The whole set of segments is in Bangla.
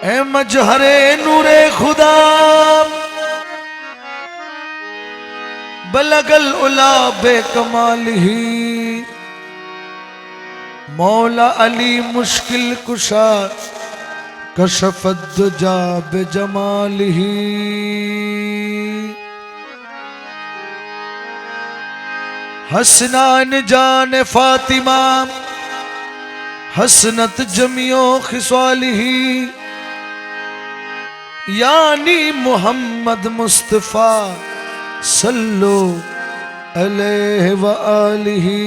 ए मजहरे नूरे खुदा बलगल उला बेकमाल ही मौला अली मुश्किल कुशा कशफत दुजा बेजमाल ही हसनान जान फातिमा हसनत जमियो खिसालिही यानी मुहम्मद मुस्तफा सल्लो अलैहि व आलिही।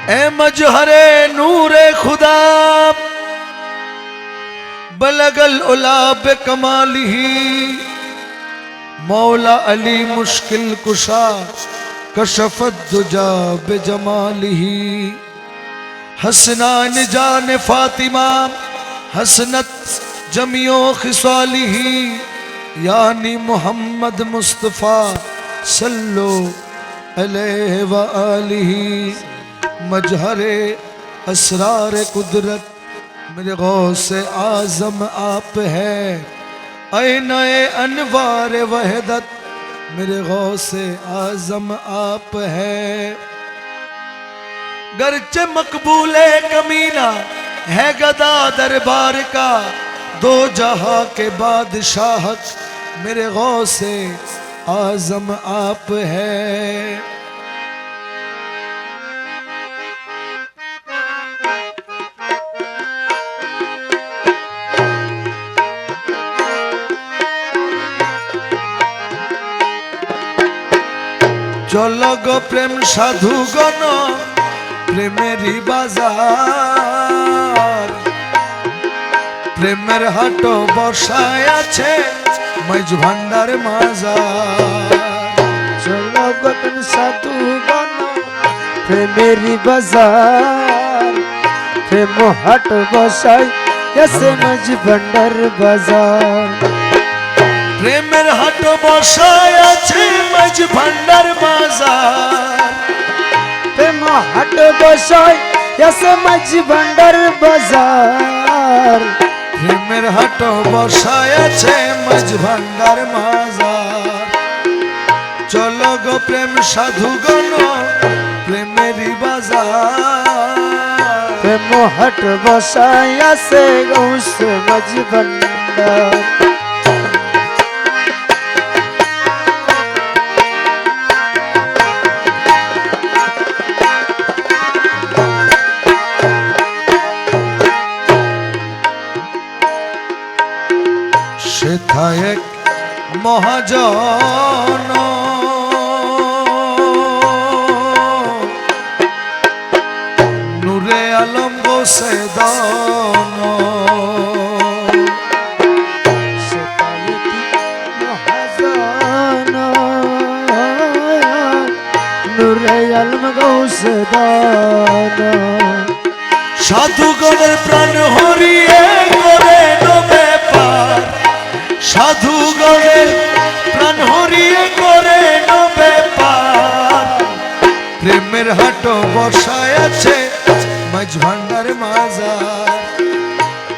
ए मजहरे नूरे खुदा बलगल उला बेकमालिही मौला अली मुश्किल कुशा कशफत दुजा बेजमालिही हसनान जान फातिमा हसनत जमियो खिसालिही यानी मुहम्मद मुस्तफा सल्लो अलैहि व आलिही। मजहरे असरार कुदरत मेरे गौसे आजम आप है, ऐ अनवार वहदत मेरे गौसे आजम आप है। गर्चे मकबूले कमीना है गदा दरबार का, दो जहां के बादशाहत मेरे गौसे आजम आप है। चलो गो प्रेम साधु गण प्रेमेरी बाजार, प्रेमेर हाटो बसाय आछे मज भांडार माजार। चलो गो प्रेम साधु गण प्रेमेरी बाजार, प्रेम हाट बसाय आछे मज भांडार बाजार। प्रेमेर हाटो बसाय आछे मज भांडार बाजार, प्रेम हाट बसाय आछे मज भांडार बाजार। प्रेमेर हाटो बसाय आछे मज भांडार बाजार। चलो गो प्रेम साधु गण प्रेमेरी बाजार, प्रेम हाट बसाय आछे गौस मज भांडार। था एक महाजन नूरे आलम गोसे दान, नूरे आलम गोसे दान। साधुगणेर प्राण हरिए करे नो बेपार, साधुगणेर प्राण हरिए करे नो बेपार। प्रेमेर हाटो बसाय आछे मज भांडार माजार।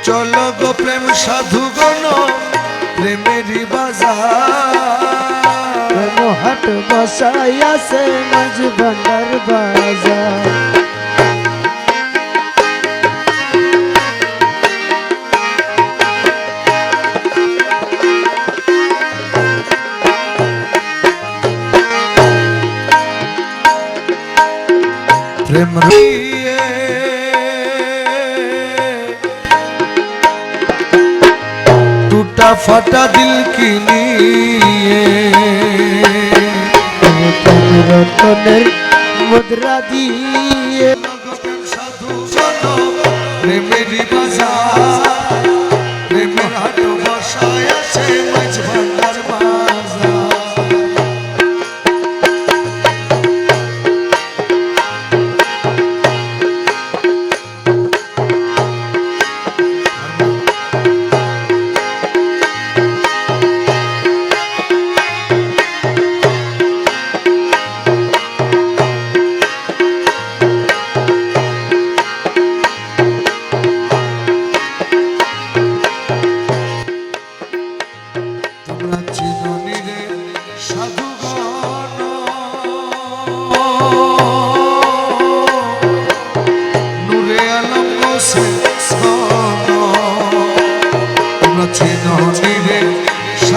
चलो गो प्रेम साधुगण प्रेमेरी बाजार, प्रेम हाट बसाय आछे मज भांडार बाजार। प्रेम टूटा फटा दिल की लिए रतनेर मुद्रा दिए साधु गण प्रेमेरी बाजार, प्रेमेर हाट बसाय आछे मज भांडार बाजार।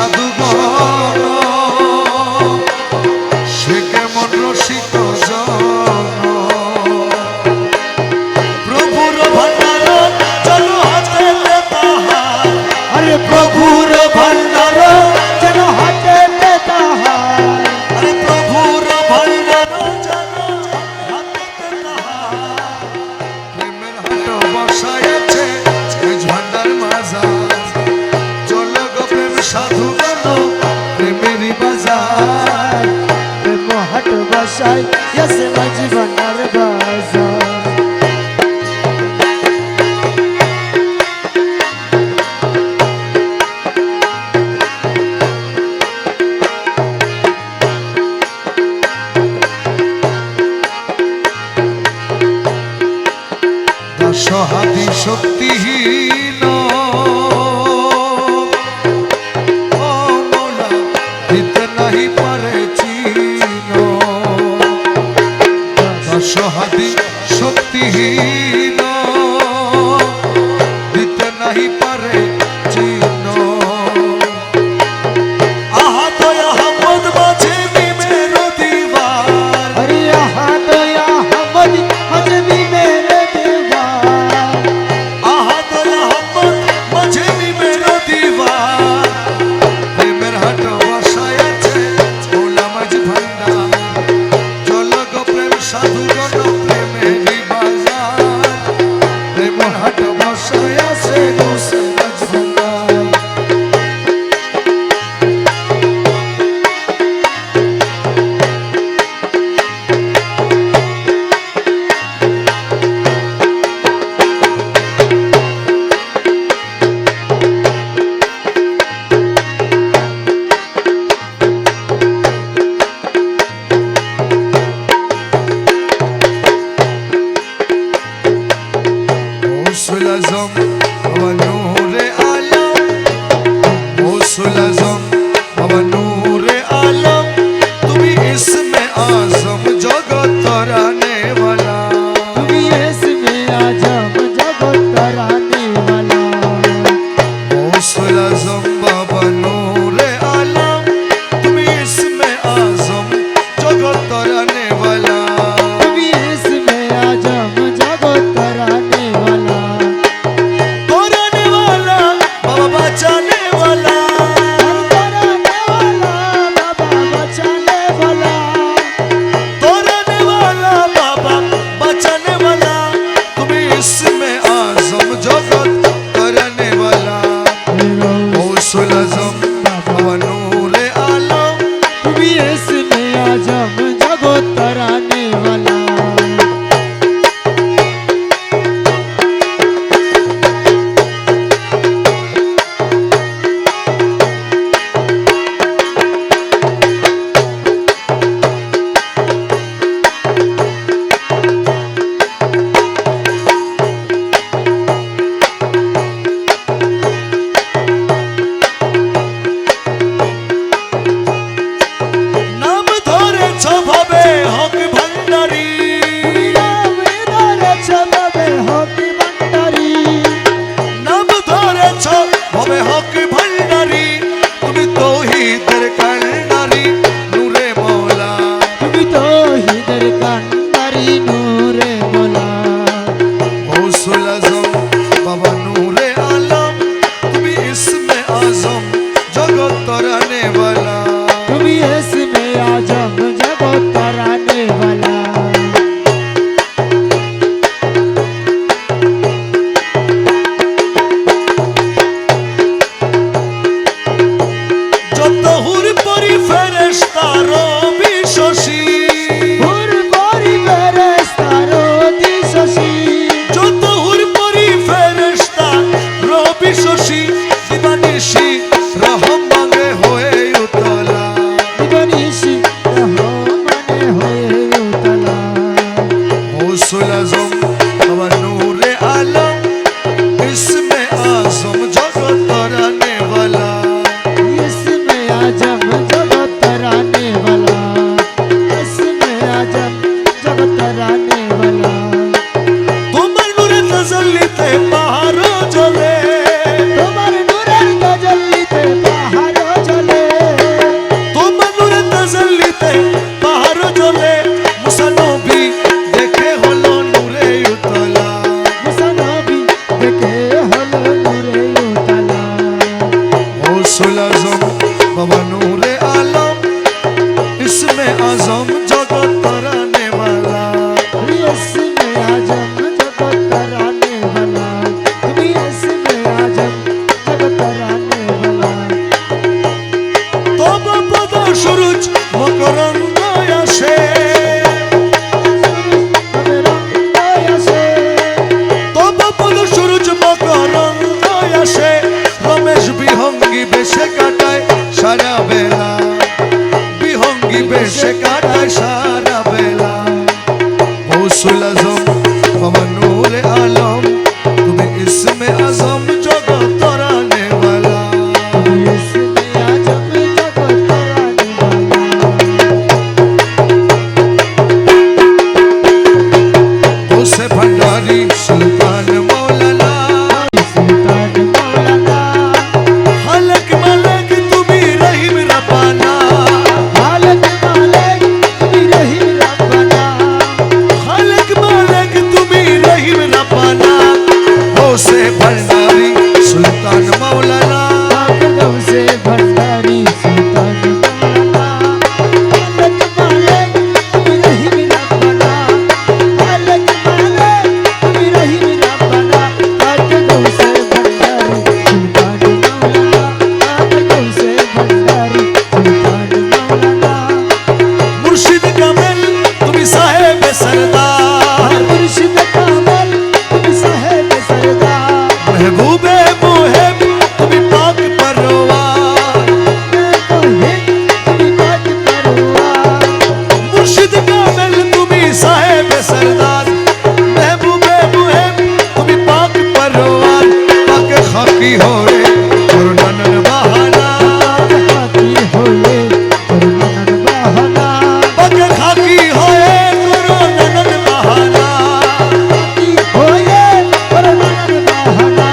সাধুগণ সে কেমন রসিক জন প্রভুর ভান্ডার যেন হাতে তাহার আরে প্রভুর ভান্ডার যেন হাতে তাহার আরে প্রভুর ভান্ডার যেন হাতে তাহার প্রেমের হাট বসাইছে এই ভান্ডার মাজা চল গো প্রেম সাধুগণ প্রেমেরই বাজার প্রেম হাট বসাই এসে মাঝ ভান্ডার বাজার সহাদি শক্তিহীন ও মৌলা দিতে নাহি পারে চিন সহাদি শক্তিহীন দিতে নাহি পারে চিন আহা দয়া হামদ মাঝে মিমের দিবার अरे यहाँ दया हमद हजमी मेरे देवा আহা দয়া হামদ মাঝে মিমের দিবার প্রেমের হাট বসাইছে মৌলা মাঝ ভান্ডার চল গো প্রেম সাধুগণ প্রেমেরই বাজার প্রেমের হাট বসাইছে গোসে মাঝ ভান্ডার গৌসুল আজম বাবা নূরে আলম গৌসুল আজম বাবা নূরে আলম তুমি ইসমে আজম জগত তরানে वाला তুমি इसमें आजम जगत तराने वाला गौसुल आजम बाबा नूरे आलम তুমি ইসমে আজম জগত তরানে वाला তুমি इसमें आजम जगत तराने वाला तोराने वाला बाबा बचाने वाला तराने वाला बाबा बचाने वाला तोराने वाला बाबा बचाने वाला तुम्ही इसमें आजम जगत करने वाला गौसुल आजम बाबा नूरे आलम তুমি इसमें आजम जगत तराने वाला नाम धरेছ ভাবে হক ভান্ডারী তুমি নাম ধরেছ বাবে হকি ভান্ডারী নাম ধরেছ ভাবে হক ভান্ডারী তুমি তৌহিদের কান্ডারী নূরে মওলা তুমি তো হিদের কান্ডারি নূরে মোলা गौसुल आजम बाबा नूरे आलम तुम्ही इसमें आजम जगत तराने वाला তুমি इसमें आजम जगत तराने वाला যত হুর পরি ফেরেশতা রবি শশী হুর পরি ফেরেশতারো দিশসী যত হুর পরি ফেরেশতা রবি শশী দিবানিশি রহম মাগে হয়ে बाबा नूरे आलम इसमें आजम जगत तराने वाला इसमें आजम जगत तराने वाला तुम इसमें आजम जगत तराने वाला तब पद सूरज मकरंद আসে তব পদ সূরজ মকরন্দ আসে রমেশ বিহঙ্গী বেশে কাটায় সারা বেলা বিহঙ্গী বেশে কাটায় সারা বেলা গৌসুল আজম বাবা নূরে আলম তুমি ইসমে আজম জগত তরানে वाला तुम इसमें आजम जगत तराने वाला उसे भंडारी सुल्तान मौलाना सुल्तान मौलाना हलक मलक तुम्ही रहीम रब्बाना हालत मालिक तुम रहीम रब्बाना हलक मलक तुम्ही रहीम रब्बाना उसे भंडारी सुल्तान मौलाना एकदम से भंडारी सुल्तान मौलाना हालत मालिक तुम रहीम रब्बाना हालत मालिक तुम रहीम रब्बाना एकदम से भंडारी सुल्तान मौलाना एकदम से भंडारी सुल्तान मौलाना मुर्शिद कमल तुम्ही साहेब सरदार मुर्शिद कामल तुम साहेब सरदार महबूबे मुहिब तुम्ही पाक परवार तो हिंद तुम बात परवार मुर्शिद कमल तुम्ही साहेब सरदार महबूबे मुहिब तुम्ही पाक परवार पाक खाकी हो रे गुरुनानक बहाना खाती होए गुरुनानक बहाना पाक खाकी होए गुरुनानक बहाना खाती होए गुरुनानक बहाना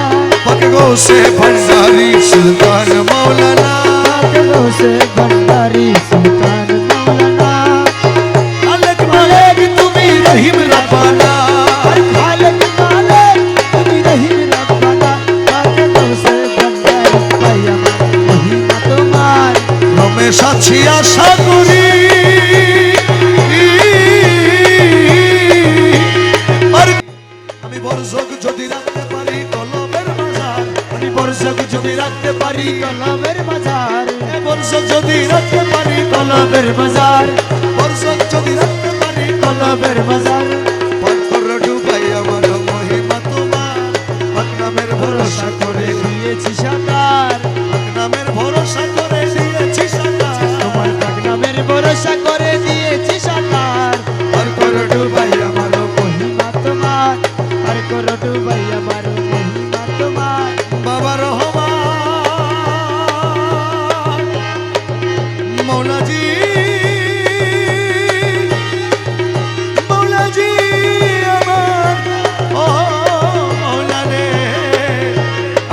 पाक गो से भंडारी सुल्तान मौलाना एकदम से भंडारी सुल्तान मौलाना अलग मलक तुम्ही रहीम रब्बाना खालक मालिक तुम रहीम रब्बाना एकदम से भंडारी भैया महिमा तुम्हार রমেশ আছি আশা করি আর আমি বর্ষক যদি রাখতে পারি কলমের বাজার আমি বর্ষক যদি রাখতে পারি কলমের বাজার বর্ষক যদি রাখতে পারি কলমের বাজার বর্ষক যদি রাখতে পারি কলমের বাজার পাথর ডুবাই আমার মহিমা তোমার নামের ভরসা করে দিয়েছি সাঁতার নামের ভরসা করে দিয়েছি সাঁতার তোমার নামের ভরসা করে দিয়েছি সাঁতার আর কর ডুবাই আমার মহিমা তোমার আর করো ডুবাই আমার মহিমা তোমার বাবা রহমান মৌলাজি মৌলাজি আমার ও মৌলানে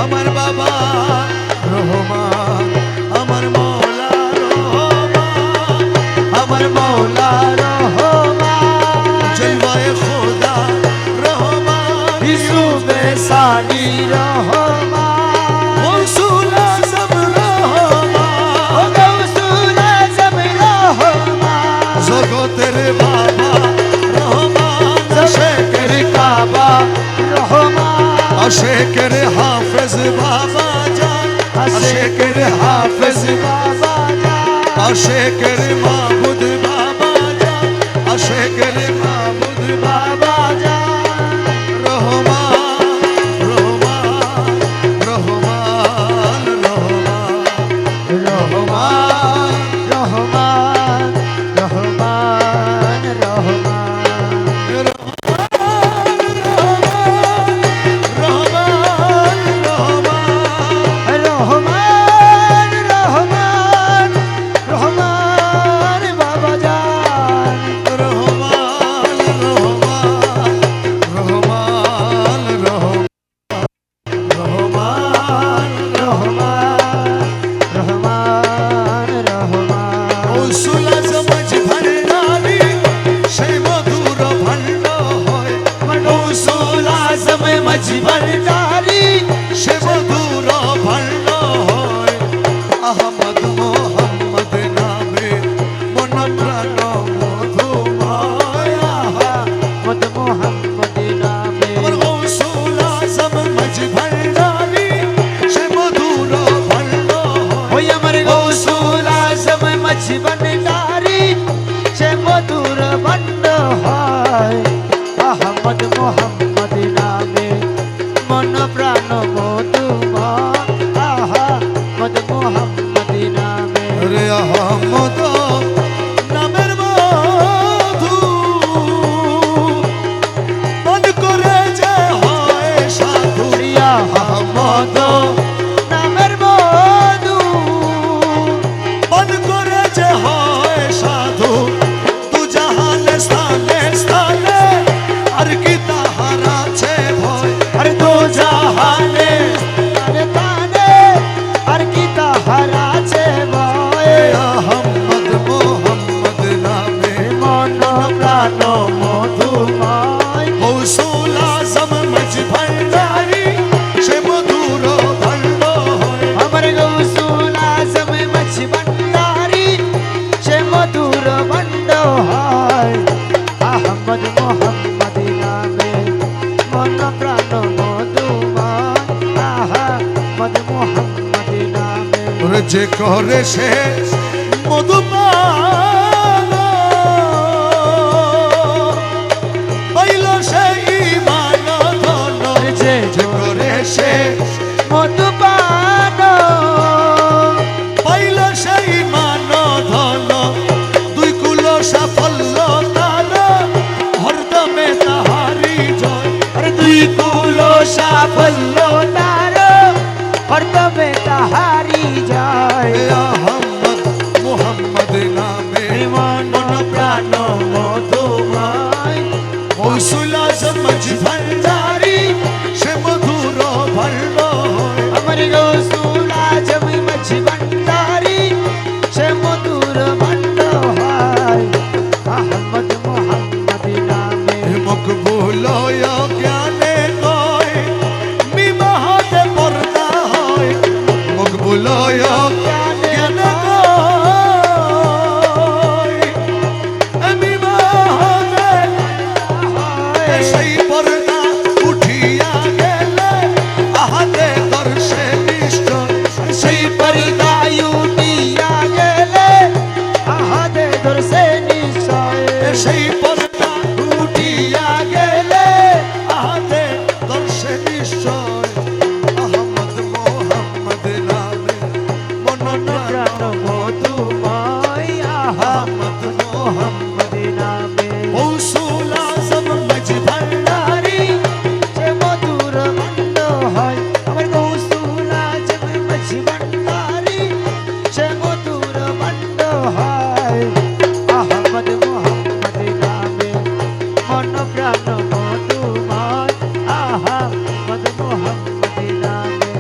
আমার বাবা রহমান আমার মৌলা রহমান আমার মৌলা রহমান জলওয়ায়ে খোদা রহমান ইসুবে সানি রহমান গৌসুল আজম রহমান ও গৌসুল আজম রহমান জগতের বাবা রহমান শেখের কাবা রহমান আশেকের হাফেজ বাবা জান আশেকের হাফেজ বাবা জান আশেকের মাবুদ বাবা জান আশেকের মাবুদ বাবা বাবা জান রহমান রহমান রহমান রহমান রহমান রহমান রহমান রহমান রহমান রহমান রহমান বাবা জান রহমান রহমান মাঝি ভান্ডারি সে মধুর বন্ড হয় আহমদ মোহাম্মদ নামে মন প্রাণ মধুময় আহমদ মোহাম্মদ নামে রে আহমদ নামের মধু মন করে যে হয় সাধু আহমদ নামের মধু মন করে যে হয় সাধু তু জাহানে স্থানে স্থানে আর কি তাহার আছে ভয় আর তো জাহানে তানে তানে আর কি তাহার আছে ভয় আহমদ মোহাম্মদ নামে মন প্রাণ মধুময় গৌসুল আজম মজ ভান্ডারি সে মধুর ভণ্ড হয় আমার গৌসুল আজম মাঝি ভান্ডারি সে মধুর বন্ড হয় আহমদ মোহাম্মদ নামে মন প্রাণ মধুময় আহমদ মোহাম্মদ নামে ওরে যে করে সে মধুপান পাইল সে ইমান ধন যে যে করে সে মধুপান পাইল সে ইমান ধন দুই কুল সাফল্য তার হরদমে তাহারি জয় আরে দুই কুল সাফল্য তার হরদমে তাহারি যায় আহমদ মোহাম্মদ নামে মন প্রাণ মধুময় গৌসুল আজম মজ ভান্ডারি সে মধুর ভণ্ড হয় আমার গৌসুল আজম মাঝি ভান্ডারি সে মধুর বন্ড হয় আহমদ মোহাম্মদ নামে মকবুল জ্ঞানে কয় বিবাহতে পর্দা হয় মকবুল জ্ঞানে কয় বিবাহতে সেই পর্দা উঠিয়া গেলে আহাতে দর্শে নিশ্চয় সেই পর্দা উঠিয়া গেলে আহাদে ধরছে নিশ্চয় সেই পর্দা উঠিয়া গেলে আহাতে দর্শে নিশ্চয় আহমদ মোহাম্মদ নামে মন প্রাণ মধুময় আহমদ মোহাম্মদ নামে গৌসুল আজম মজ ভান্ডারি সে মধুর বন্ড হয় আমার গৌসুল আজম মাঝি ভান্ডারি সে মধুর বন্ড হয় আহমদ মোহাম্মদ নামে মন প্রাণ মধুময় আহমদ মোহাম্মদ নামে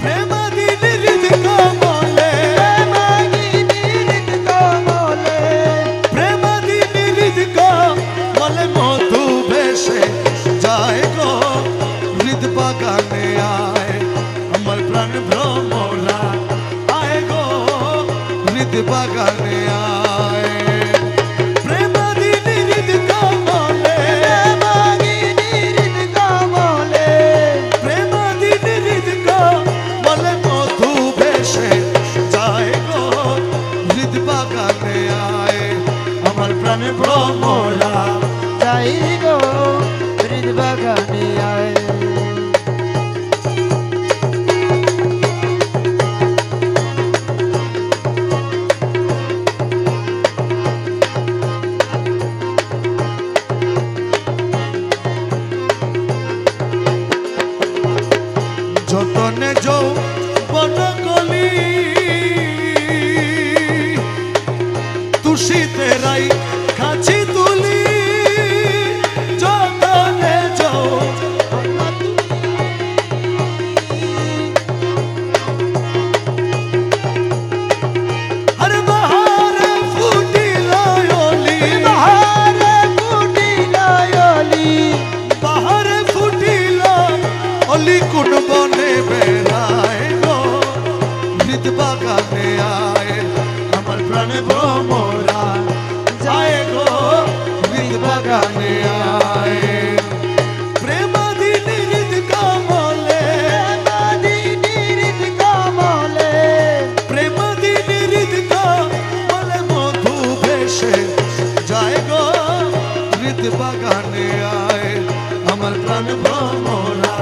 প্রেমাদিন হৃদ কমলে মাগিনীর কমলে প্রেমাদিন হৃদ কমলে মধু বেশে যায় গো হৃদ বাগানে আয় আমার প্রাণ ভ্রমরা আয় গো হৃদ বাগানে আয় প্রেমাদিন হৃদ কমলে মাগিনীর কমলে প্রেমাদিন হৃদ কমলে মধু বেশে যায় গো হৃদ বাগানে আয় আমার প্রাণ ভ্রমরা যাই গো হৃদ বাগানে আয় যতনে যৌবন কলি তুষিতে রাই কাছি তুলি বেশে যায় গো হৃদ বাগানে আয় আমার প্রাণ ভ্রমরা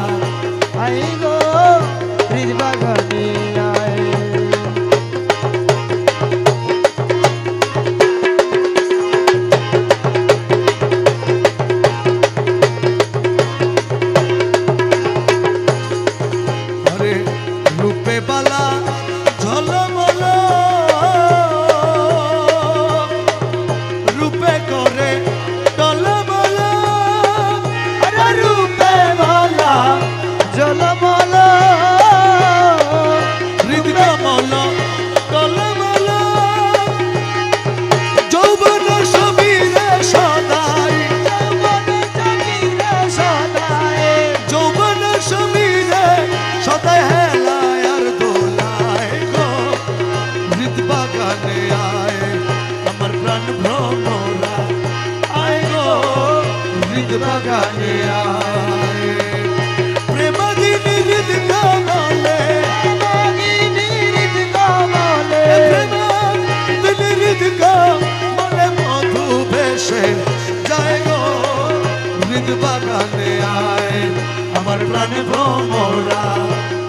আই গো হৃদ বাগানে আয় আরে রূপে বালা ঝলমল রূপে করে টলমল আরে রূপে ভালা জলমল হৃদ কমল টলমল যৌবন সমীরে সদাই যৌবন সমীরে সদাই হেলায় আর দোলায় গো হৃদ বাগানে আয় আমার প্রাণ ভ্রমরা আয় গো হৃদ বাগানে আয় প্রেমাদিনী হৃদ কমলে প্রেমাদিনী হৃদ কমলে মধু বেশে যায় গো হৃদ বাগানে আয় আমার প্রাণ ভ্রমরা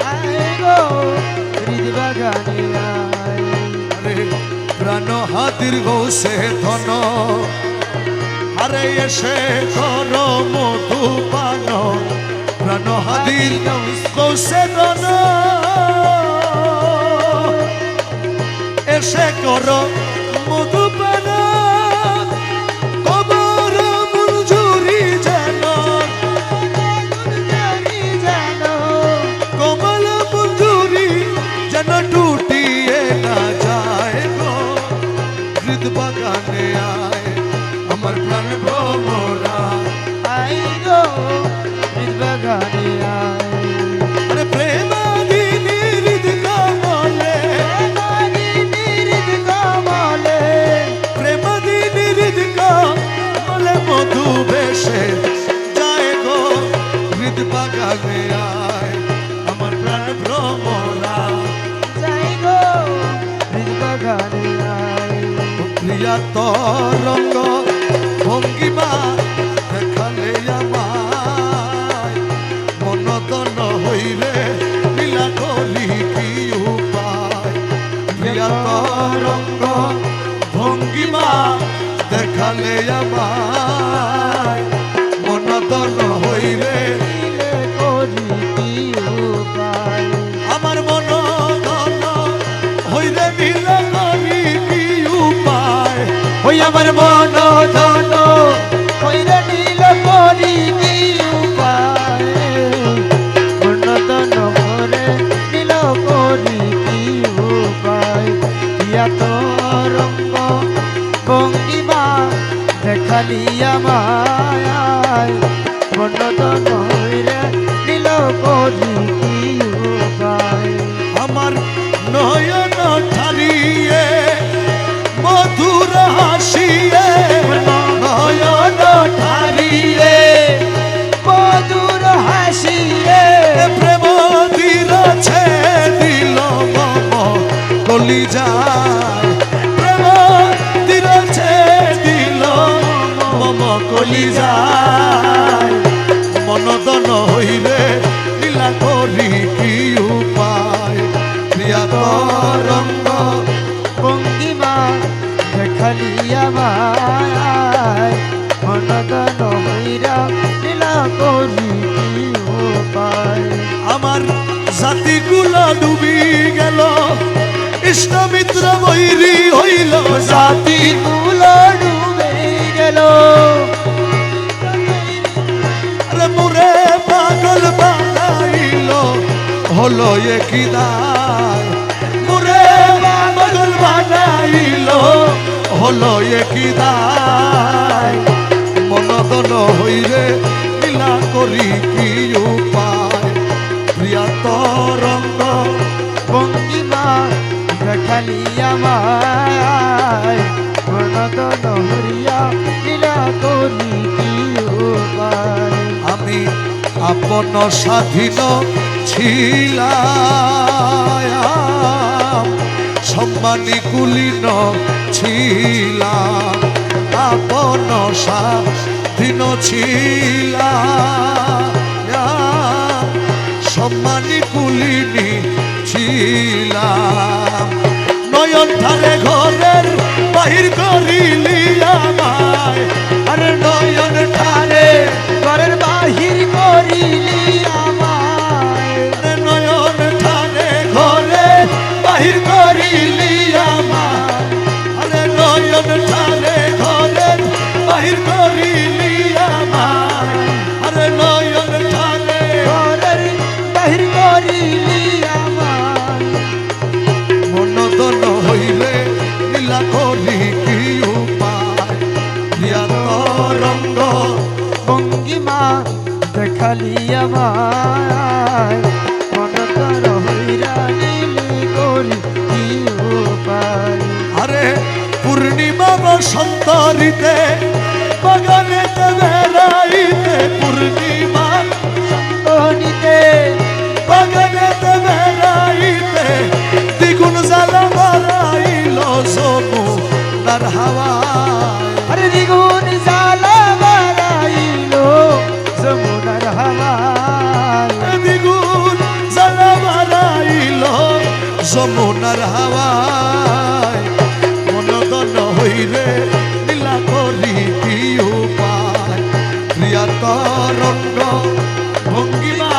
আরে প্রাণ হাতির গৌসে ধন আরে এসে কর মধু পান প্রাণ হাতির গৌসে ধন এসে কর মধু পান কবর মঞ্জুরি যেন কমল মঞ্জুরি যেন টুটিয়ে না যায় গো হৃদ বাগানে আয় আমার প্রাণ ভ্রমরা আরে প্রেমাদিনী হৃদ কমলে প্রেমাদিনী হৃদ কমলে মধু বেশে যায় গো হৃদ বাগানে আয় আমার প্রাণ ভ্রমরা প্রিয়া তরঙ্গ ভঙ্গিমা দেখালে আমায় মনদন হইলে লীলা করি কি উপায় প্রিয়া তরঙ্গ ভঙ্গিমা দেখালে আমায় মনদন হইলে আমার মনদন হইলে লীলা করি কি উপায় ওই আমার মন ধন কইরে নীল করি কি উপায় মনতন করে নীল করি কি উপায় ইয়া তো রঙ্গ ভঙ্গিমা দেখালি আমায় মনতন হইরে নীল করি কি উপায় আমার নয়ন ঠারিয়ে মধুর হাসিয়ে নয়ন ঠারিয়ে মধুর হাসিয়ে প্রেম দিলছে দিল মম কলি যায় প্রেম দিলছে দিল মম কলি যায় মনদন হইলে লীলা করি কি উপায় প্রিয়া তরঙ্গ ভঙ্গিমা দেখালি আমায় মনদন হইরা লীলা করি কি উপায় আমার জাতিগুলো ডুবি গেল ইষ্টমিত্র বৈরী হইল জাতি তুলো ডুবে গেল আরে মোরে পাগল বানাইল হলো একই দায় মোরে পাগল বানাইল হলো একই দায় মনদন হইরে লীলা করি কি উপায় প্রিয়া তরঙ্গ ভঙ্গিমা দেখালি আমায় মনদন হইরা লীলা করি কি উপায় আমি আপন স্বাধীন ছিলাম সম্মানী কুলীন ছিলাম আপন স্বাধীন ছিলাম সম্মানী কুলীনি ছিলাম নয়ন ধারে ঘরের বাহির করিলি আমায় আরে নয়ন ঠারে ঘরের বাহির করিলি আমায় আরে নয়ন ধারে ঘরের বাহির করিলি আমায় আরে নয়ন ধারে ঘরের বাহির করিলি আমায় আরে নয়ন ধারে ঘরের বাহির করিলি আমায় মনদন হইলে লীলা করি কি উপায় প্রিয়া তরঙ্গ ভঙ্গিমা দেখালি আমায় মনতর হইরা নীলি করি কি উপায় আরে পূর্ণিমা বসন্তরিতে বাগানেতে বেড়াইতে পূর্ণিমা নিতে বাগানেতে বেড়াইতে দ্বিগুণ জ্বালা বাড়াইল যমুনার হাওয়ায় আরে দ্বিগুণ জ্বালা বাড়াইলো যমুনার হাওয়ায় দ্বিগুণ জ্বালা বাড়াইল যমুনার হাওয়ায় মনদন হইরে লীলা করি কি উপায় প্রিয়া তরঙ্গ ভঙ্গিমা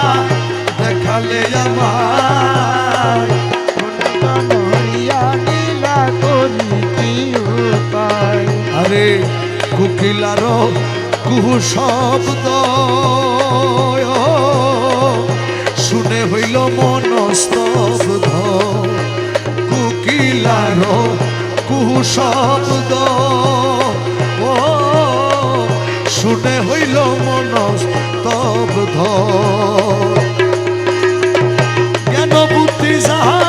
দেখালে আমার মনতন হইয়া নীলা করি কি উপায় আরে কুকিলার কুহু শব্দ শুনে হইল মনস্তব্ধ কুকিলার কুহু শব্দ ও শুনে হইল মনস্তব্ধ জ্ঞান বুদ্ধি যাহা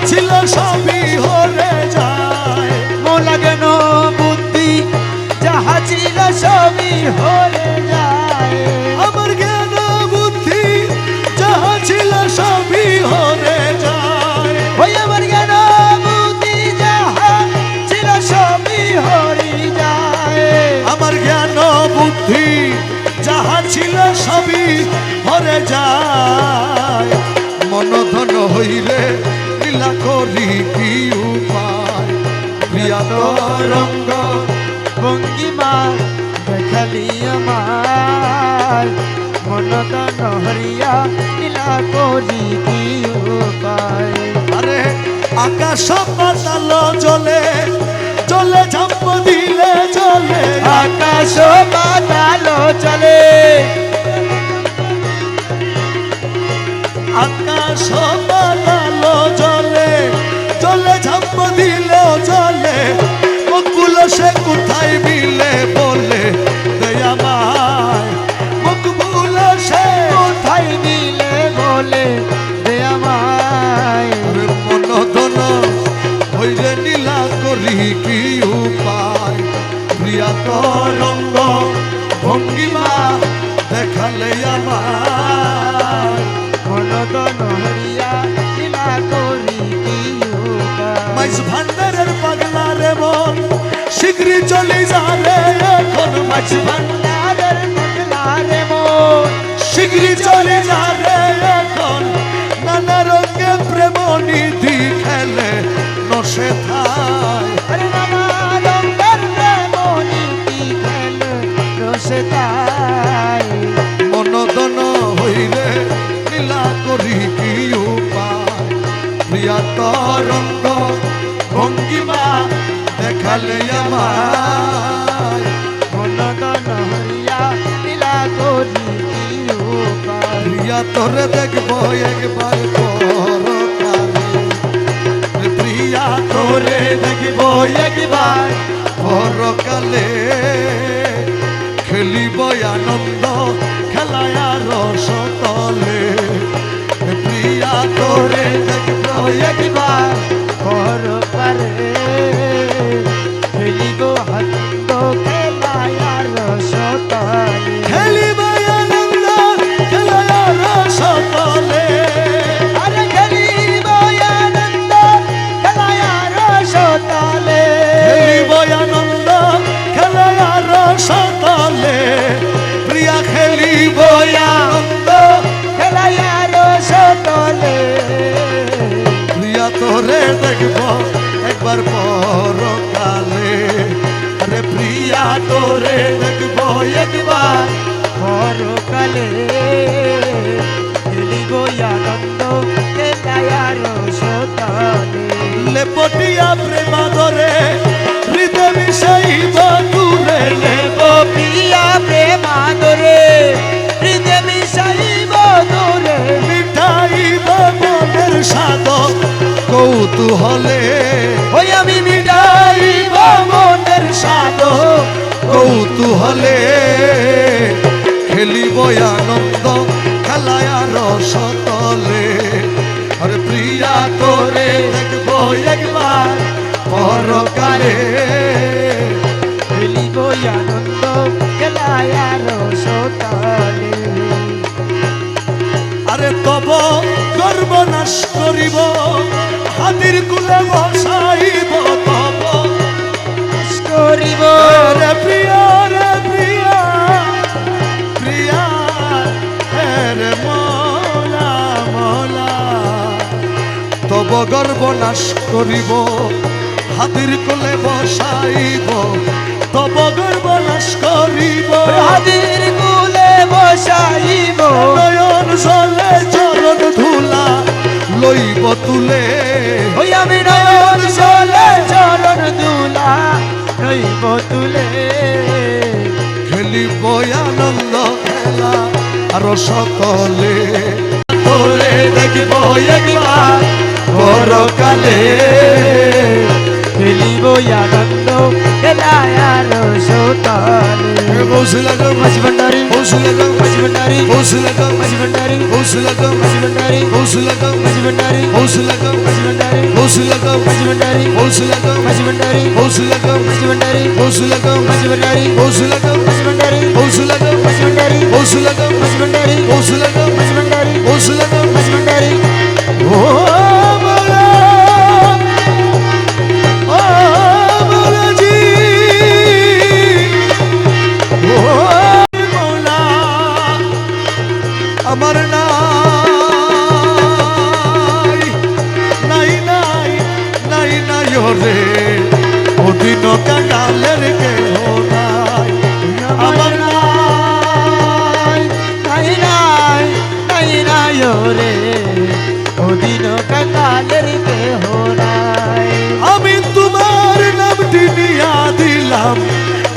ছিল সবই হরে যায় মোলা জ্ঞান বুদ্ধি যাহা ছিল সবই হয়ে যায় আমার জ্ঞান বুদ্ধি যাহা ছিল সবই হরে যায় ওই আমার জ্ঞান বুদ্ধি যাহা ছিল সবই হরি যায় আমার জ্ঞান বুদ্ধি যাহা ছিল সবই হরে যায় মনধন হইলে লীলা করি কি উপায় প্রিয়া তরঙ্গ ভঙ্গিমা দেখালি আমার মনতন হরিয়া লীলা করি কি উপায় আরে আকাশ পাতাল জলে জলে ঝাম্প দিলে জলে আকাশ পাতাল চলে আকাশ পাতাল জলে জলে ঝাম্প দিলে জলে মুকুল সে কোথায় মিলে বলে দয়া মায় মুকুল সে কোথায় মিলে বলে দে আমায় আরে মনদন হইলে নীলা করি কি উপায় প্রিয়া তরঙ্গ ভঙ্গিমা দেখালে আমার মনতন হরিয়া লীলা করি কি উপায় মাইজ ভান্ডারের পাগলা রে মন শীঘ্রই চলে যা রে এখন মাইজ ভান্ডারের পাগলা রে মন শীঘ্রই চলে যা রে এখন নানা রঙে প্রেম নিধি খেলে নশে থায় আরে নানা রঙের প্রেম নীতি খেলে রসে তাই মনদন হইলে লীলা করি কি উপায় প্রিয়া তরঙ্গ ভঙ্গিমা দেখালে আমার মনতন হরিয়া লীলা করি কি উপায় প্রিয়া তোরে দেখবো একবার পরকালে প্রিয়া তোরে দেখবো একবার পরকালে খেলিব আনন্দ খেলায় রস তলে প্রিয়া তোরে দেখবো একবার পর পারে খেলিব হাত খেলায় রসতালে খেলিব আনন্দ খেলায় রস তলে আরে খেলিব আনন্দ খেলায় একবার পরকালে। আরে প্রিয়া তোরে দেখব একবার পরকালে খেলিব আনন্দ খেলায়ার সতলে লেপটিয়া প্রেমাদরে হৃদয় মিশাইব তুরে লেব প্রিয়া প্রেমাদরে হৃদয় মিশাইব তোরে মিঠাইব মনের স্বাদ কৌতূহলে। ওই আমি মিটাইব মনের স্বাদ কৌতূহলে খেলিব আনন্দ খেলায় রসতলে। আরে প্রিয়া তোরে দেখব একবার পরকালে। খেলিব আনন্দ খেলায়ার সতলে আরে তব গর্ব নাশ করিব হাতির কুলে বসাইব তব করিব রে প্রিয়া রে প্রিয়া প্রিয়া রে মোলা মোলা তব গর্ব নাশ করিব হাতির কোলে বসাইব তব গর্ব নাশ করিব হাদির কুলে বসাইব নয়ন জলে চরণ ধুলা লইব তুলে। ওই আমি নয়ন জলে চরণ দুলা রইব তুলে খেলিব আনন্দ খেলা আর সকলে। তোরে দেখব একবার পরকালে। খেলিব আনন্দ খেলায়ার সতলে বসলাগম মাঝবন্ডারি বসলাগম মাঝবন্ডারি বসলাগম মাঝবন্ডারি বসলাগম মাঝবন্ডারি বসলাগম মাঝবন্ডারি বসলাগম মাঝবন্ডারি বসলাগম মাঝবন্ডারি বসলাগম মাঝবন্ডারি বসলাগম মাঝবন্ডারি বসলাগম মাঝবন্ডারি বসলাগম মাঝবন্ডারি বসলাগম মাঝবন্ডারি বসলাগম মাঝবন্ডারি বসলাগম মাঝবন্ডারি বসলাগম মাঝবন্ডারি ও মোরা ও মোরাজি ও মোলা আমার নাই নাই নাই নাই নাই রে ওদিন কাঙালের কেহ নাই আমার নাই নাই নাই নাই নাই রে ওদিন কাকালের কেহ নাই আমি তোমার নামটি নিয়া দিলাম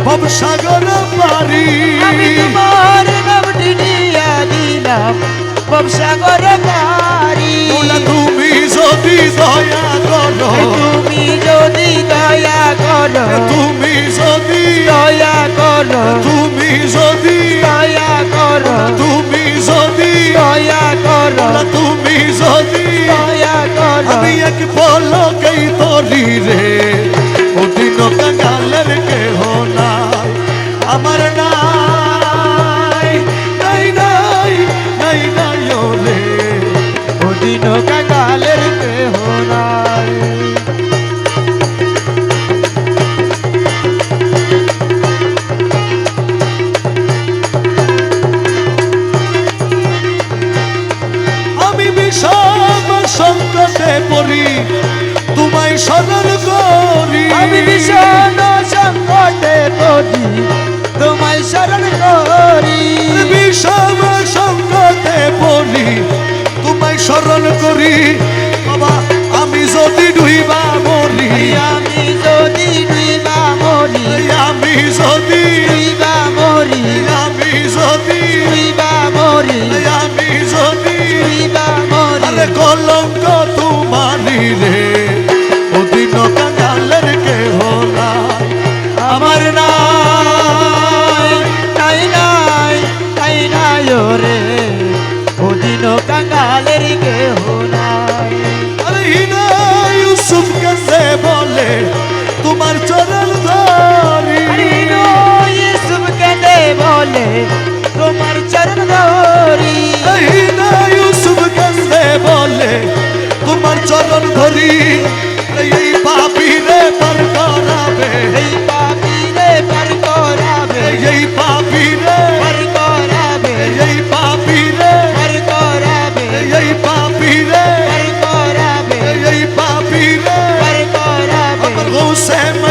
ভবসাগর পারি। আমি তোমার নামটি নিয়া দিলাম বংশাগর পারি মোলা তুমি যদি দয়া করো তুমি যদি দয়া করো তুমি যদি দয়া করো তুমি যদি দয়া করো তুমি যদি দয়া করো মোলা তুমি যদি দয়া করো আমি এক পলকেই তরি রে ওদিন কাঙালের কেহ নাই আমার নাই নাই নাই নাই নাই রে ওদিন কাকালের কেহ নাই আমি বিষম সংকটে পড়ি তোমায় স্মরণ করি। আমি ভীষণ সংকটে পড়ি তোমায় শরণ করি বিষম সংকটে পড়ি তোমায় স্মরণ করি। বাবা আমি যদি ডুইবা মরি আমি যদি ডুইবা মরি আমি যদি ডুইবা মরি আমি যদি ডুইবা মরি আমি যদি ডুইবা মরি আরে কলঙ্ক তোমারি রে ওদিন কাঙালের কেহ নাই আমার নাই নাই নাই নাই নাই রে ওদিন কাঙ্গালের কেহ নাই আরে হিনা ইউসুফ কাছে বলে তোমার চরণ ধরি। হরিণ ইসুফ কেঁদে বলে তোমার চরণ ধরি হিনা ইউসুফ কাছে বলে তোমার চরণ ধরি। এই পাপি রে পার করাবে এই পাপিরে পার করাবে এই পাপি রে পার করাবে এই পাপি রে পার করাবে এই পাপি রে পার করাবে এই পাপি রে পার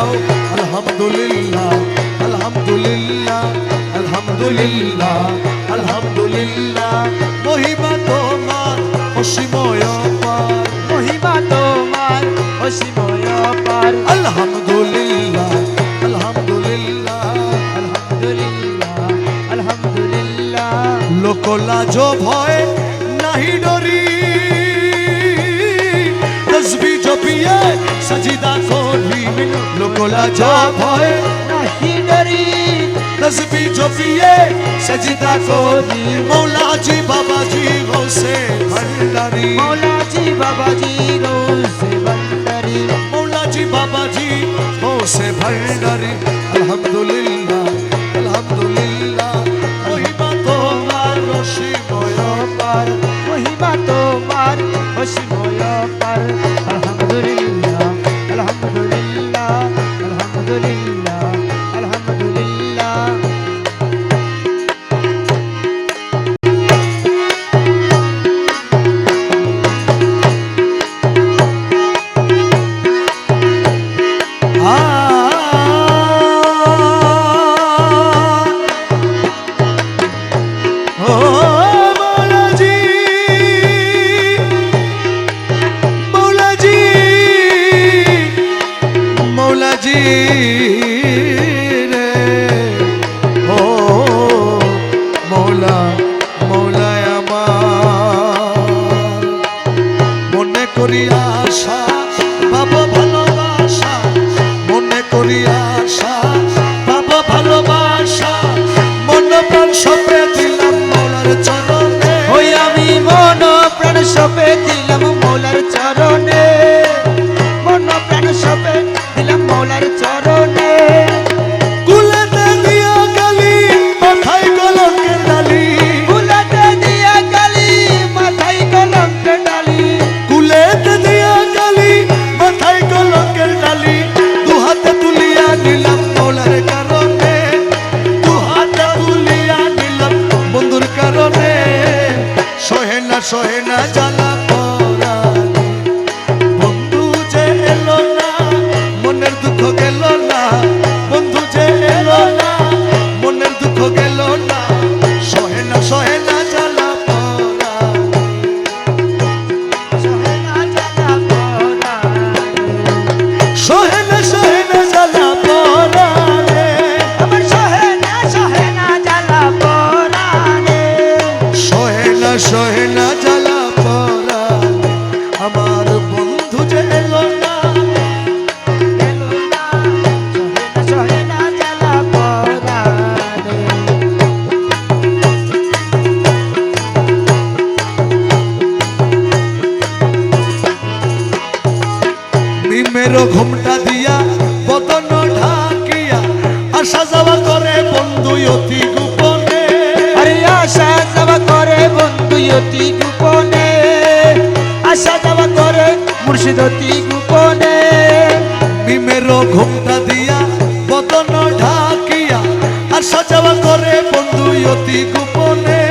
যাও আলহামদুলিল্লাহ আলহামদুলিল্লাহ আলহামদুলিল্লাহ আলহামদুলিল্লাহ মহিমা তোমার অসীময় অপার মহিমা তোমার অসীময় পার আলহামদুলিল্লাহ আলহামদুলিল্লাহ আলহামদুলিল্লাহ আলহামদুলিল্লাহ লোকলাজ ভয় নাহি ডরি তসবি জপিয়ে সজিদা করি লোকলাজ ভয় নাহি ডরি তসবি জপিয়ে সজিদা করি মৌলাজি বাবাজি গৌসে ভণ্ডারি মৌলাজি বাবাজি রোজে বন্দরি মৌলাজি বাবাজি গৌসে ভণ্ডারি আলহামদুলিল্লাহ আলহামদুলিল্লাহ মহিমা তোমার অসীময় পার মহিমা তোমার অসীময় পার আলহামদুলিল্লাহ আলহামদুলিল্লাহ আলহামদুলিল্লাহ আলহামদুলিল্লাহ আশা বাবা ভালোবাসা মনে করি আশা বাবা ভালোবাসা মন প্রাণ সপে দিলাম মৌলার চরণে ওই আমি মন প্রাণ সপে দিলাম মৌলার চরণে মন প্রাণ সপে দিলাম মৌলার চরণে কুলেতে দিয়া গালি মাথায় কলঙ্কের ডালি ফুলাতে দিয়া গালি মাথায় কলঙ্কের ডালি কুলেতে দিয়া গালি মাথায় কলঙ্কের ডালি দু হাতে তুলিয়া নিলাম মৌলার কারণে দু হাতে তুলিয়া নিলাম বন্ধুর কারণে সহে না জ্বালা পরাণে বন্ধু যে এলো না মনের দুঃখ গেল না বন্ধু যে এলো না মনের দুঃখ গেল না সহে না জ্বালা পরাণে সহে না জ্বালা পরাণে সহে না জ্বালা পরাণে আমার সহে না জ্বালা পরাণে সহে না জ্বালা পরাণে আমার বন্ধু যে এলো না এলো না সহে না জ্বালা পরাণে নিমের ঘুমটা দিয়া বদন ঢাকিয়া আসা যাওয়া করে বন্ধু অতি গোপনে আরে আশা যাওয়া করে বন্ধু অতি গোপনে আশা যাওয়া করে মুর্শিদ অতি গোপনে নিমের ঘুমটা দিয়া বদন ঢাকিয়া আসা যাওয়া করে বন্ধু অতি গোপনে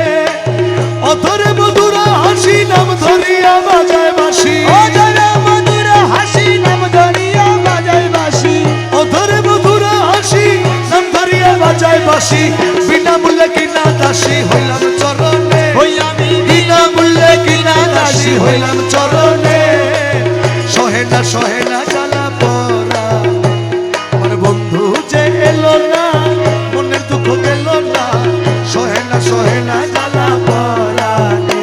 অধরে মধুরা হাসি নাম ধরিয়া বাজায় বাঁশি অধরে মধুর হাসি নাম ধরিয়া বাজায় বাঁশি অধরে মধুরা হাসি নাম ধরিয়া বাজায় বাঁশি বিনামূল্যে কিনা দাসী হইলাম চরণে ওই আমি বিনামূল্যে কিনা দাসী হইলাম চরণে সহে না জ্বালা পরা আমার বন্ধু যে এলো না মনের দুঃখ গেল না সহে না জ্বালা পরাণে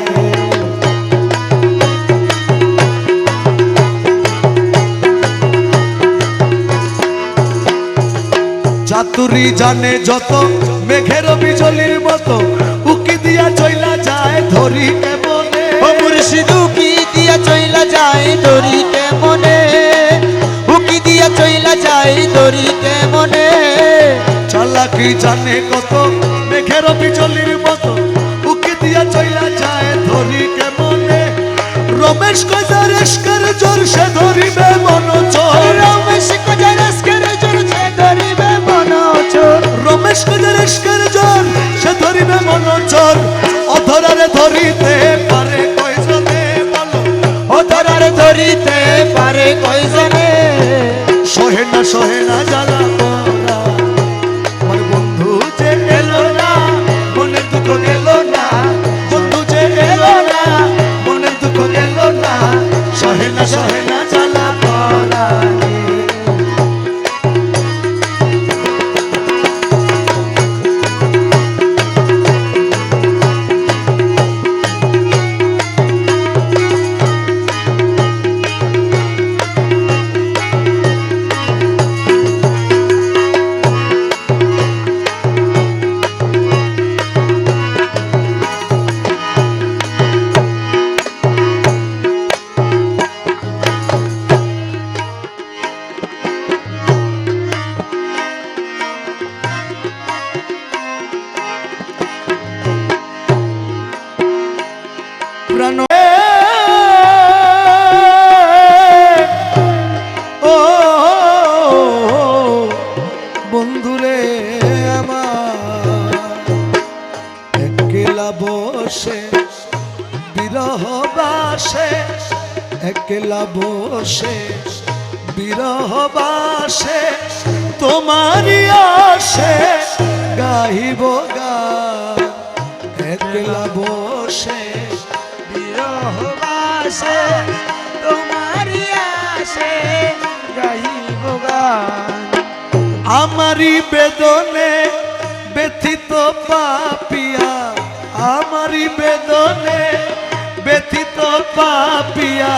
চাতুরি জানে যত মেঘের বিজলির মতো উকি দিয়া চইলা যায় ধরি কেমনে ও মুর্শিদ উকি দিয়া চইলা যায় দড়ি কেমনে উকি দিয়া চইলা যায় দড়ি কেমনে চালাকি জানে কত মেঘের বিজলির মতো উকি দিয়া চইলা যায় ধরি কেমনে রমেশ কজার এসকার জোর সে ধরিবে মন চোর রমেশ কজার এসকার জোর সে ধরিবে মন চোর রমেশ কজার এসকার জোর সে ধরিবে মন চোর অধরারে ধরিতে পারে কয়জনে বলো ও ধরার ধরিতে পারে কয়জনে সহে সহে না জ্বালা পরা আমার বন্ধু যে এলো না মনের দুঃখ গেল না, বন্ধু যে এলো না মনের দুঃখ গেল না, সহে না জ্বালা পরা প্রাণ ও বন্ধুরে আমার একলা বসে বিরহ বাসে একলা বসে বিরহ বাসে তোমারই আসে গাহিব গান একলা বসে বিরহবাসে তোমারি আসে গাইব গান। আমারি বেদনে ব্যথিত পাপিয়া আমারি বেদনে ব্যথিত পাপিয়া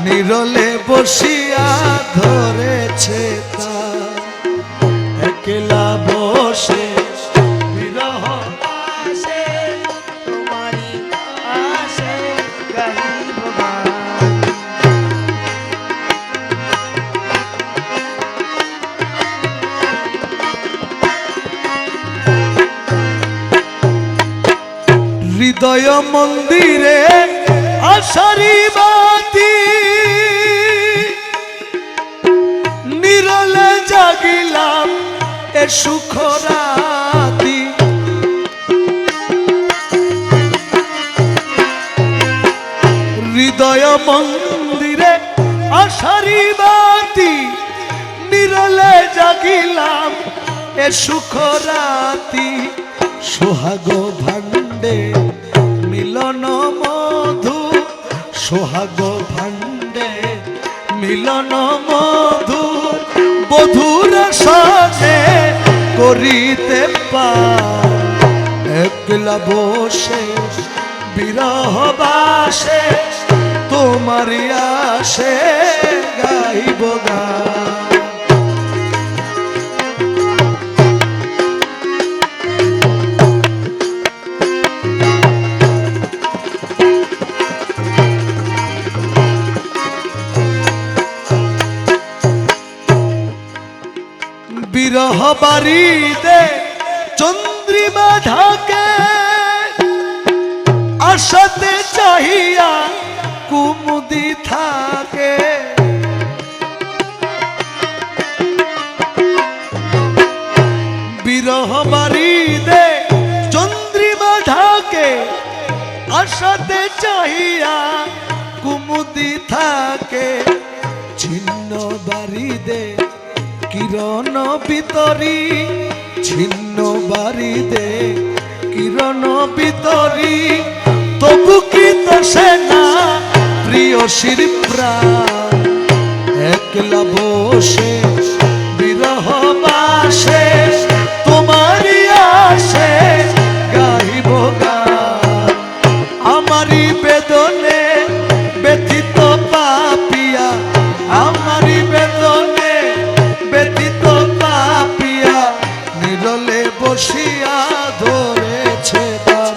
নিরলে বসিয়া ধরেছে তার একলা বসে বিরহ আসে তোমারি আসে গাইব গান। হৃদয় মন্দিরে আশারি বাতি নিরলে জাগিলাম এ সুখ রাতি হৃদয় মন্দিরে আশারি বাতি নিরলে জাগিলাম এ সুখ রাতি সোহাগ ভাণ্ডে মিলন মধু সোহাগ ভাণ্ডে মিলন মধু বধুর সাথে করিতে পার একলা বসে বিরহ বাসে তোমারি আসে গাইব গান বিরহ বাড়িতে চন্দ্রিমা ঢাকে আশাতে চাহিয়া কুমুদি থাকে বিরহ বাড়িতে চন্দ্রিমা ঢাকে আশাতে চাহিয়া কুমুদি থাকে ছিন্ন বাড়িতে কিরণ ভিতরি ছিন্ন বাড়িতে কিরণ ভিতরি তবু কি তো সেনা প্রিয়সীর প্রাণ একলা বসে বিরহ বাসে তোমারই আসে গাহিব গান আমারই বেদনে ব্যথিত পাপিয়া আমারই বেদনে ব্যথিত পাপিয়া নিরলে বসিয়া ধরেছে দান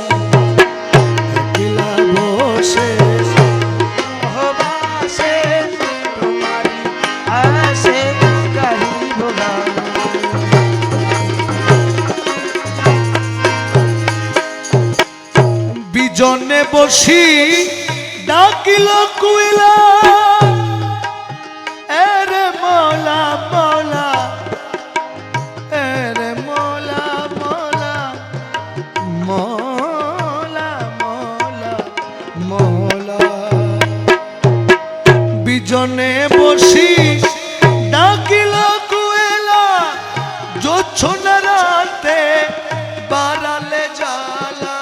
একলা বসে বিরহবাসে তোমারি আসে গাইব গান। বিজনে বসি ডাকিল কুইলা এরে মৌলা মৌলা এরে মৌলা মৌলা মৌলা মৌলা মৌলা বিজনে বসি ডাকিল কুইলা জোছনা রাতে বাড়ালে জ্বালা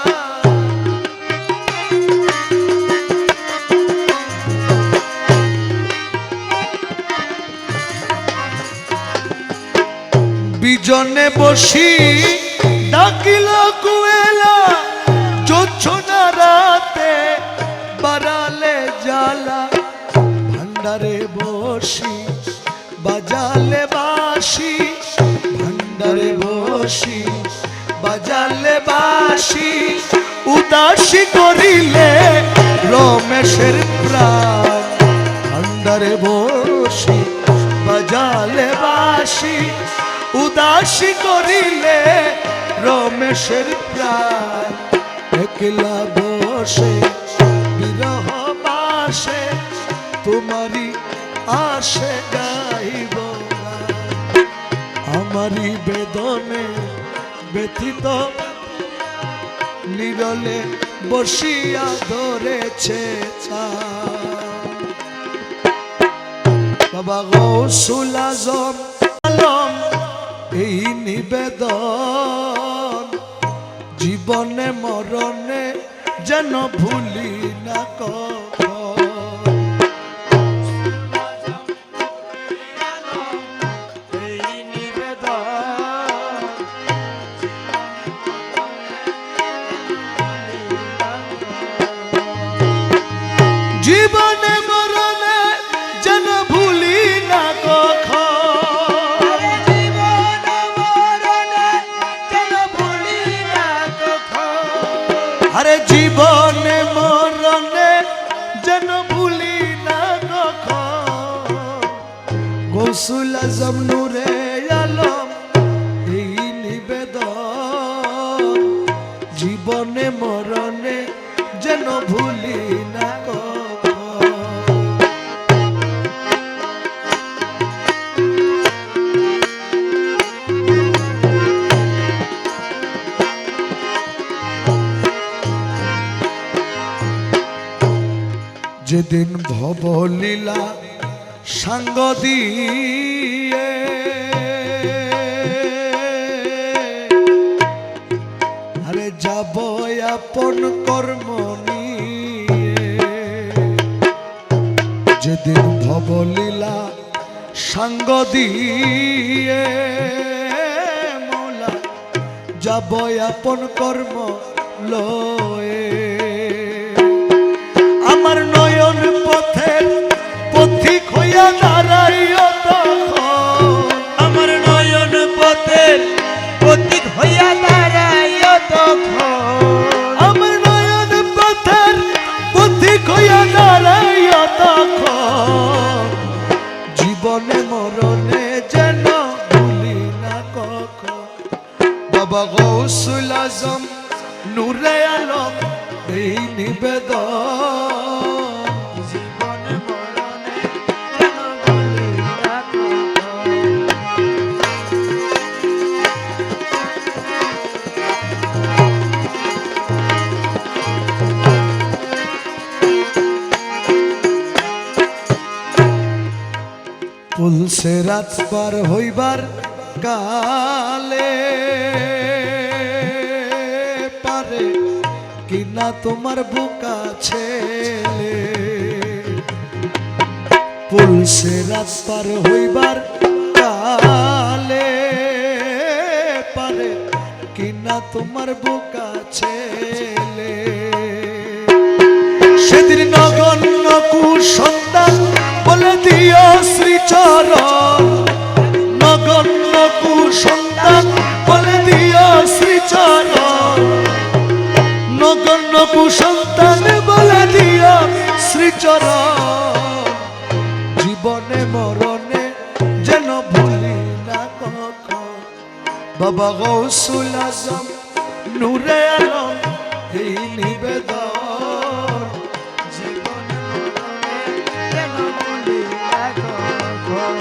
বিজনে বসি ডাকিল কুয়েলা জোছনা রাতে বাড়ালে জ্বালা ভান্ডারে বসি বাজালে বাঁশি ভান্ডারে বসি বাজালে বাঁশি উদাসী করিলে রমেশের প্রাণ ভান্ডারে বসি বাজালে বাঁশি উদাসী করিলে রমেশের প্রাণ একলা বসে বিরহ বাসে তোমারি আসে গাইব আমারি বেদনে ব্যথিত নিরলে বসিয়া ধরেছে বাবা গৌসুল আজম আলম এই নিবেদন জীবনে মরণে যেন ভুলি না কখনো জীবনে মরণে যেন ভুলি না কখনো আরে জীবনে মরণে যেন ভুলি না কখনো গৌসুল আজম নূরে আলম এই নিবেদন জীবনে মরণে যেন ভুলি না যেদিন ভবলীলা সাঙ্গ দিয়ে আরে যাব আপন কর্ম নিয়ে যেদিন ভবলীলা সাঙ্গ দিয়ে মোলা যাব আপন কর্ম লয়ে আমার নয়ন পথের পথিক হইয়া দাঁড়াইও তখন আমার নয়ন পথের পথিক হইয়া দাঁড়াইও তখন আমার নয়ন পথের পথিক হইয়া দাঁড়াইও তখন জীবনে মরণে যেন ভুলি না কখন বাবা গৌসুল আজম নূরে আলম এই নিবেদন জীবনে মরণে যেন ভুলি না তুলসে রাত পার হইবার কালে পারে কিনা তোমার বুকা ছেলে পুলসে রাত পার হইবার কালে পারে কিনা তোমার বুকা ছেলে সেদিন নগণ্য কুসন্তান বলে দিও শ্রীচরণ নগণ্য কুসন্তান বলে দিও শ্রীচরণ নগণ্য কুসন্তান বলে দিও শ্রীচরণ জীবনে মরণে যেন ভুলি না কখন বাবা গৌসুল আজম নূরে আলম এই নিবেদন জীবনে মরণে যেন ভুলি না কখন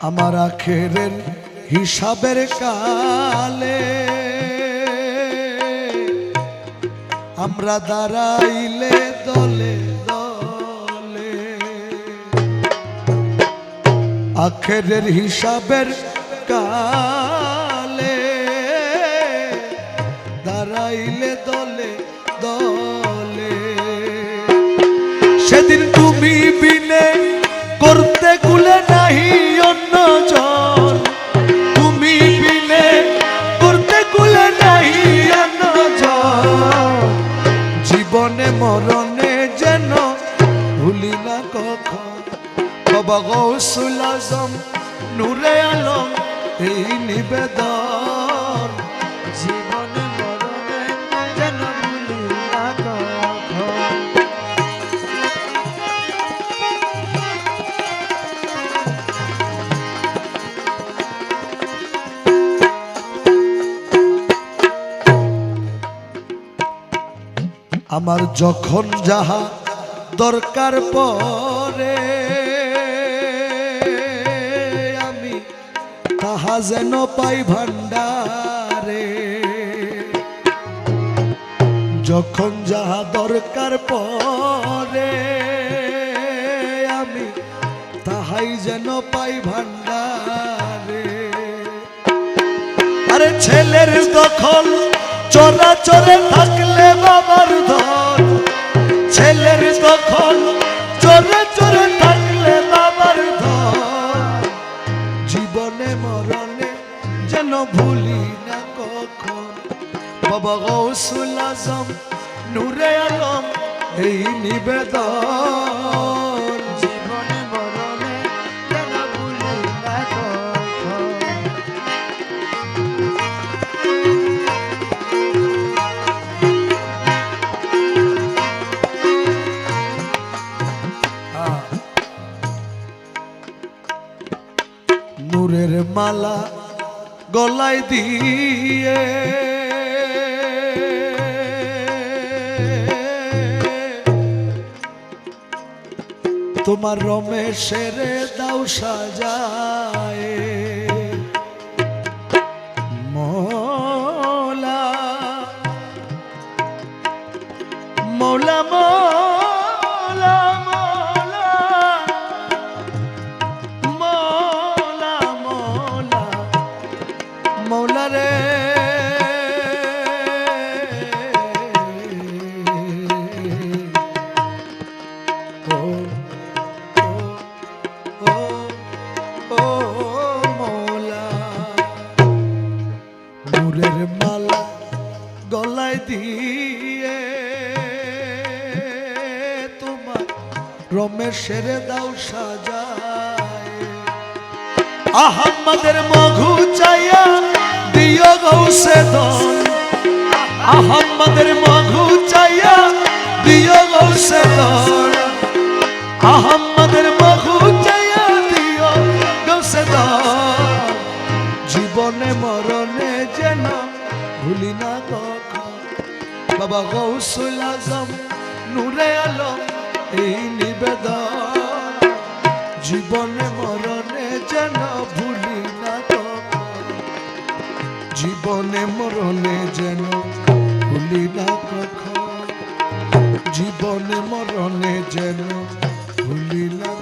আমার আখেরের হিসাবের কালে আমরা দাঁড়াইলে দলে দলে আখেরের হিসাবের কালে দাঁড়াইলে দলে দলে সেদিন তুমি বিনে করতে কুলে নাহি অন্য জন তুমি বিনে করতে কুলে নাহি অন্য জন জীবনে মরণে যেন ভুলি না কখন বাবা গৌসুল আজম নূরে আলম এই নিবেদন জীবনে মরণে যেন ভুলি না কখন। আমার যখন যাহা দরকার পরে আমি তাহা যেন পাই ভান্ডারে যখন যাহা দরকার পরে আমি তাহাই যেন পাই ভান্ডারে আরে ছেলের দখল চোরা চোরে থাকলে বাবার ধন ছেলের দখল চোরে চোরে থাকলে বাবার ধন জীবনে মরণে যেন ভুলি না কখন বাবা গৌসুল আজম নূরে আলম এই নিবেদন জীবনে মরণে যেন ভুলি না কখন। নূরের মালা গলায় দিয়ে তোমার রমেশের দাও সাজায় মৌলা মৌলা মৌলা মৌলা মৌলা মৌলা রে ও ও ও মৌলা নূরের মালা গলায় দিয়ে তোমার রমেশের দাও সাজায় আহম্মদের মঘু চাইয়া দিও গৌসে দন আহম্মদের মঘু চাইয়া দিও গৌসে দন আহম্মদের মঘু চাইয়া দিও গৌসে দন জীবনে মরণে যেন ভুলি না কখন বাবা গৌসুল আজম নূরে আলম এই নিবেদন জীবনে মরণে যেন ভুলি না কখন জীবনে মরণে যেন ভুলি না কখন জীবনে মরণে যেন ভুলি না